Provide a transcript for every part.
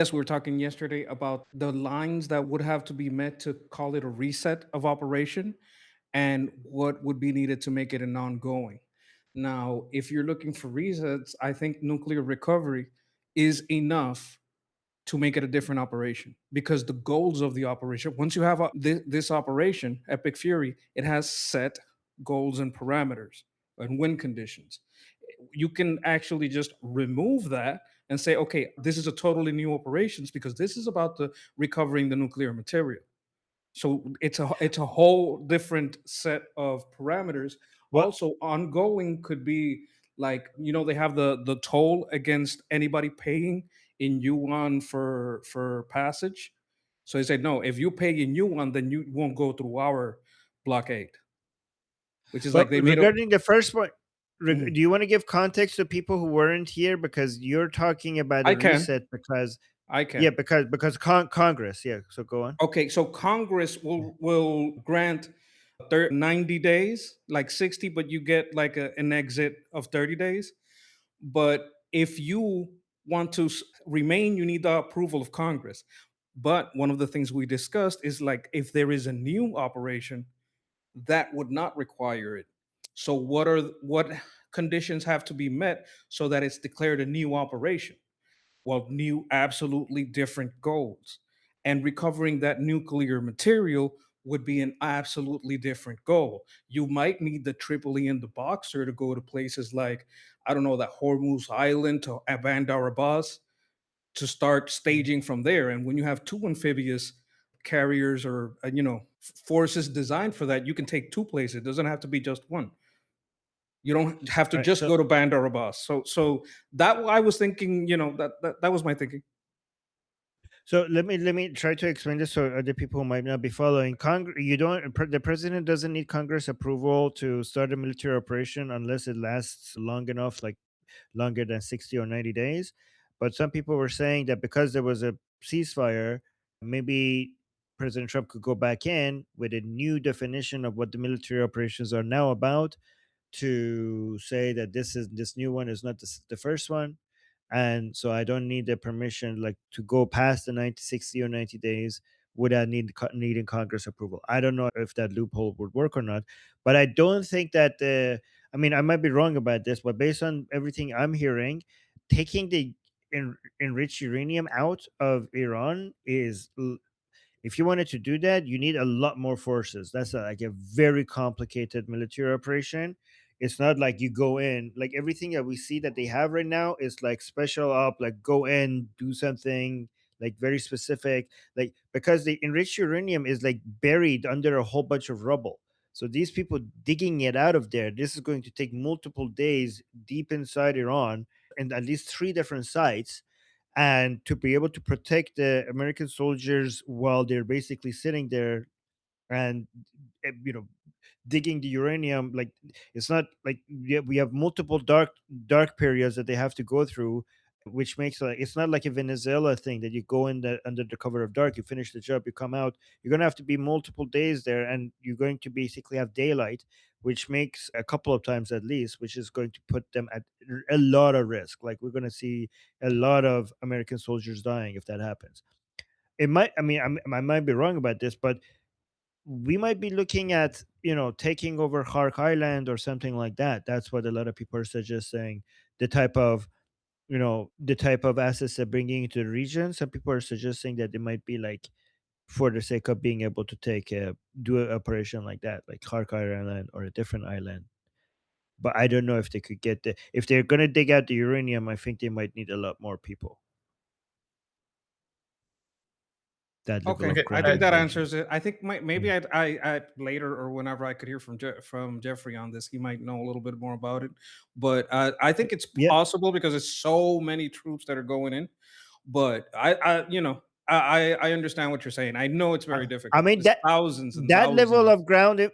Yes, we were talking yesterday about the lines that would have to be met to call it a reset of operation and what would be needed to make it an ongoing. Now, if you're looking for resets, I think nuclear recovery is enough to make it a different operation because the goals of the operation, once you have this operation, Epic Fury, it has set goals and parameters and win conditions. You can actually just remove that and say, okay, this is a totally new operations because this is about the recovering the nuclear material. So it's a whole different set of parameters. Well, Also, ongoing could be like, they have the toll against anybody paying in yuan for passage. So they say no, if you pay in yuan, then you won't go through our blockade, which is well, like they made a. regarding the first one, Mhm. do you want to give context to people who weren't here because you're talking about I a can, reset because I yeah, can. because Congress, yeah. So go on. Okay, so Congress will grant 90 days, like 60, but you get like an exit of 30 days. But if you want to remain, you need the approval of Congress. But one of the things we discussed is like if there is a new operation, that would not require it. So what conditions have to be met so that it's declared a new operation? Well, new, absolutely different goals. And recovering that nuclear material would be an absolutely different goal. You might need the Tripoli and the Boxer to go to places like, I don't know, that Hormuz Island to Bandar Abbas to start staging from there. And when you have two amphibious carriers or, forces designed for that, you can take two places. It doesn't have to be just one. You don't have to All right. just So go to Bandar Abbas. So that I was thinking, that was my thinking. let me try to explain this so other people who might not be following. You don't. The president doesn't need Congress approval to start a military operation unless it lasts long enough, like longer than 60 or 90 days. But some people were saying that because there was a ceasefire, maybe President Trump could go back in with a new definition of what the military operations are now about, to say that this new one is not the first one, and so I don't need the permission like to go past the 90, 60 or 90 days without needing Congress approval. I don't know if that loophole would work or not, but I don't think that the I mean, I might be wrong about this, but based on everything I'm hearing, taking the enriched uranium out of Iran is if you wanted to do that, you need a lot more forces. That's like a very complicated military operation. It's not like you go in, like everything that we see that they have right now is like special up, like go in, do something like very specific, like because the enriched uranium is like buried under a whole bunch of rubble. So these people digging it out of there, this is going to take multiple days deep inside Iran and at least three different sites, and to be able to protect the American soldiers while they're basically sitting there and you know digging the uranium. Like it's not like we have multiple dark periods that they have to go through, which makes like it's not like a Venezuela thing that you go in under the cover of dark, you finish the job, you come out. You're going to have to be multiple days there, and you're going to basically have daylight, which makes a couple of times at least, which is going to put them at a lot of risk. Like we're going to see a lot of American soldiers dying if that happens. It might, I mean, I might be wrong about this, but we might be looking at taking over Hark Island or something like that. That's what a lot of people are suggesting. The type of the type of assets they're bringing into the region. Some people are suggesting that it might be like for the sake of being able to do an operation like that, like Hark Island or a different island. But I don't know if they could get if they're gonna dig out the uranium. I think they might need a lot more people. That level Okay, of Okay, I ground think that invasion. answers it. I think Yeah. maybe I later or whenever I could hear from Jeffrey on this, he might know a little bit more about it. But I think it's Yeah. possible because it's so many troops that are going in. But I understand what you're saying. I know it's very I difficult. mean It's thousands and that level thousands. of ground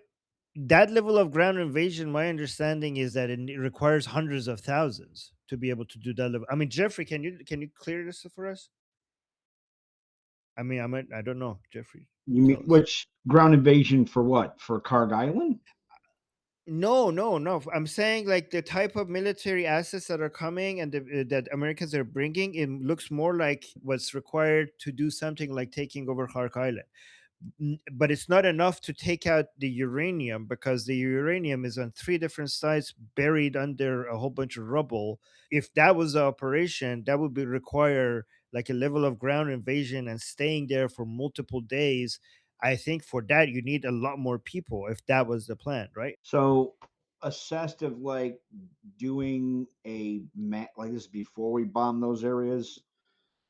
that level of ground invasion, my understanding is that it requires hundreds of thousands to be able to do that level. I mean, Jeffrey, can you clear this for us? I mean, I don't know, Jeffrey. you mean Tell us. which ground invasion for what? For Carg Island? No, no, no. I'm saying like the type of military assets that are coming and that Americans are bringing, it looks more like what's required to do something like taking over Hark Island. But it's not enough to take out the uranium because the uranium is on three different sites buried under a whole bunch of rubble. If that was the operation, that would be require like a level of ground invasion and staying there for multiple days. I think for that you need a lot more people if that was the plan, right? So assessed of like doing like this before we bomb those areas.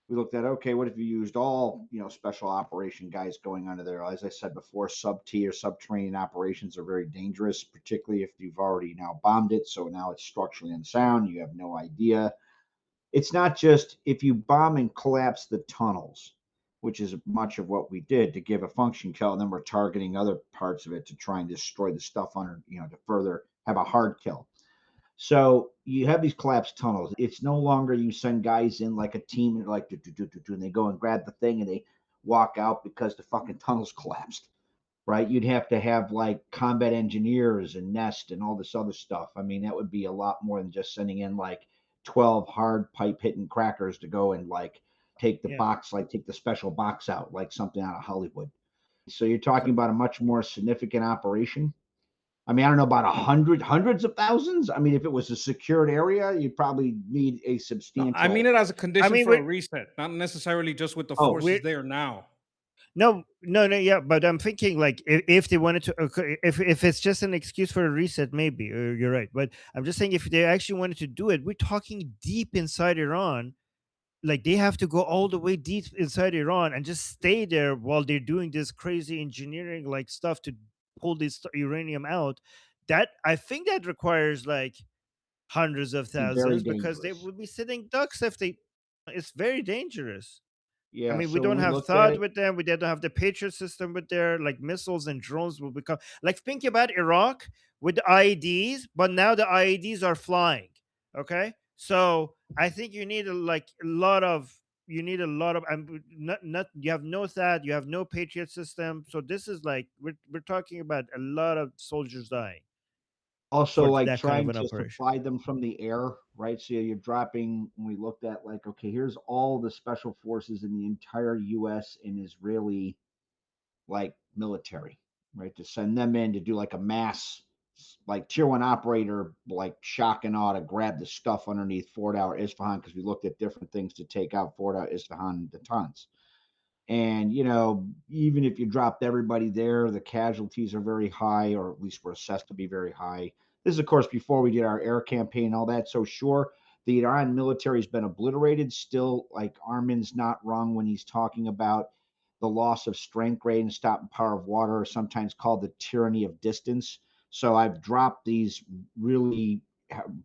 We looked at, okay, what if you used all, special operation guys going under there? As I said before, sub T or subterranean operations are very dangerous, particularly if you've already now bombed it. So now it's structurally unsound. You have no idea. It's not just if you bomb and collapse the tunnels, which is much of what we did to give a function kill, and then we're targeting other parts of it to try and destroy the stuff under, to further have a hard kill. So you have these collapsed tunnels. It's no longer you send guys in like a team, like do, do, do, do, do, and they go and grab the thing and they walk out because the fucking tunnels collapsed, right? You'd have to have like combat engineers and nest and all this other stuff. I mean, that would be a lot more than just sending in like 12 hard pipe hitting crackers to go and like take the Yeah. box, like take the special box out, like something out of Hollywood. So you're So, talking about a much more significant operation. I mean, I don't know about hundreds of thousands. I mean, if it was a secured area, you probably need a No, I mean substantial. it as a I condition mean, for a reset, not necessarily just with the Oh, forces we're there now. no, no, no, yeah, but I'm thinking like if they wanted to, okay, if it's just an excuse for a reset, maybe you're right. But I'm just saying if they actually wanted to do it, we're talking deep inside Iran. Like they have to go all the way deep inside Iran and just stay there while they're doing this crazy engineering like stuff to pull this uranium out. That I think that requires like hundreds of be very thousands because they dangerous. would be sitting ducks if they. It's very dangerous. I Yeah. mean, we So when don't we have looked at THAAD it, with them. We don't have the Patriot system with their like missiles and drones will become like think about Iraq with the IEDs, but now the IEDs are flying. Okay, so I think you need a lot of and not you have no THAAD, you have no Patriot system. So this is like we're talking about a lot of soldiers dying also for like that kind of trying an to operation. supply them from the air, right? So you're dropping. When we looked at like, okay, here's all the special forces in the entire U.S. and Israeli like military, right? To send them in to do like a mass, like tier one operator, like shock and awe to grab the stuff underneath Fort Al Isfahan because we looked at different things to take out Fort Al Isfahan the tons. And, even if you dropped everybody there, the casualties are very high, or at least were assessed to be very high. This is, of course, before we did our air campaign and all that. So, sure, the Iran military has been obliterated. Still, like Armin's not wrong when he's talking about the loss of strength rate and stopping power of water, or sometimes called the tyranny of distance. So, I've dropped these really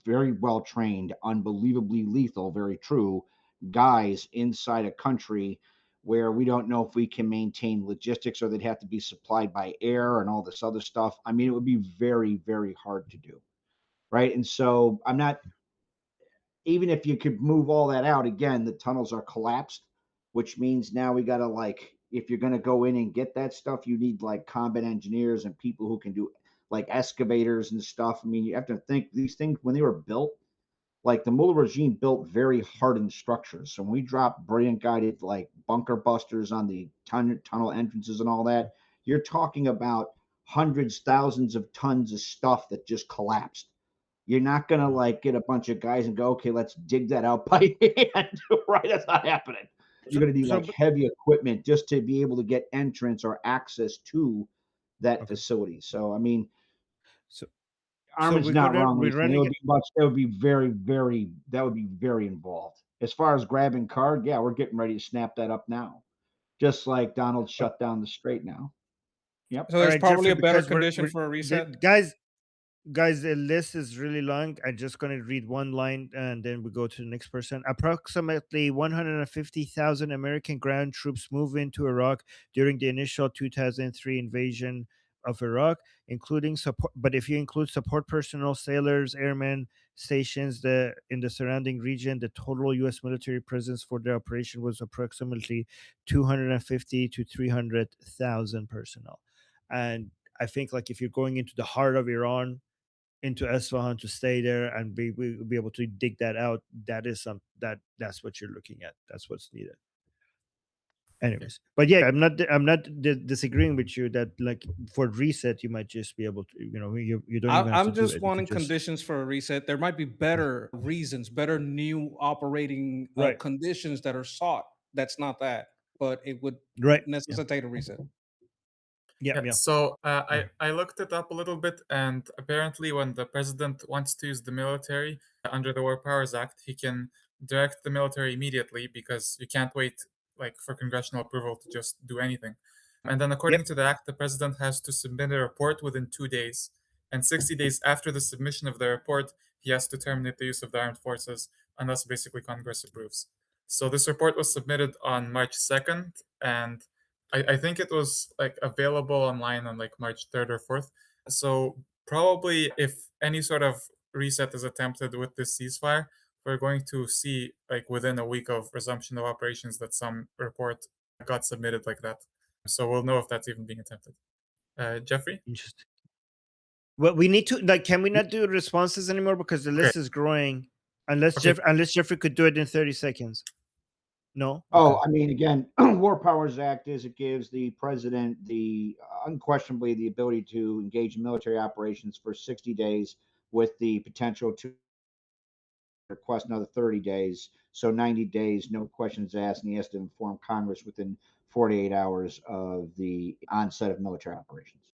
very well trained, unbelievably lethal, very true guys inside a country where we don't know if we can maintain logistics or they'd have to be supplied by air and all this other stuff. I mean, it would be very, very hard to do. Right. And so I'm not, even if you could move all that out, again, the tunnels are collapsed, which means now we got to, like, if you're going to go in and get that stuff, you need like combat engineers and people who can do like excavators and stuff. I mean, you have to think these things when they were built, like the Mullah regime built very hardened structures. So when we drop brilliant guided like bunker busters on the tunnel entrances and all that, you're talking about hundreds, thousands of tons of stuff that just collapsed. You're not gonna like get a bunch of guys and go, okay, let's dig that out by hand. Right? That's not happening. You're So gonna need so like heavy equipment just to be able to get entrance or access to that okay. facility. So I mean, So Armin's we're not gonna wrong when we're he's saying it running would it. be much. It would be very, very. That would be very involved. As far as grabbing card, yeah, we're getting ready to snap that up now. Just like Donald Oh, shut down the strait now. Yep. So all there's right, probably Jeffrey, a better because condition we're for a the reset. guys, the list is really long. I'm just going to read one line and then we go to the next person. Approximately 150,000 American ground troops moved into Iraq during the initial 2003 invasion of Iraq, including support. But if you include support personnel, sailors, airmen, stations in the surrounding region, the total U.S. military presence for the operation was approximately 250 to 300,000 personnel. And I think like if you're going into the heart of Iran, into Esfahan to stay there and be able to dig that out, that is some that's what you're looking at. That's what's needed. Anyways, but yeah, I'm not disagreeing with you that like for reset you might just be able to, you don't even have to I'm do just it. You could wanting just conditions for a reset. There might be better reasons, better new operating right, conditions that are sought. That's not that, but it would right, yeah, necessitate a reset. yeah, Yeah, yeah. so Mm. I looked it up a little bit, and apparently, when the president wants to use the military under the War Powers Act, he can direct the military immediately because you can't wait like for congressional approval to just do anything. And then, according Yep. to the act, the president has to submit a report within 2 days, and 60 days after the submission of the report, he has to terminate the use of the armed forces unless basically Congress approves. So this report was submitted on March 2nd, and I think it was like available online on like March 3rd or 4th. So probably if any sort of reset is attempted with this ceasefire, we're going to see like within a week of resumption of operations that some report got submitted like that. So we'll know if that's even being attempted. Jeffrey? Interesting. Well, we need to like, can we not do responses anymore because the Okay. list is growing? Okay. Unless Jeffrey could do it in 30 seconds. No, Oh, okay. I mean, again, War Powers Act is it gives the president the unquestionably the ability to engage in military operations for 60 days with the potential to request another 30 days. So 90 days, no questions asked, and he has to inform Congress within 48 hours of the onset of military operations.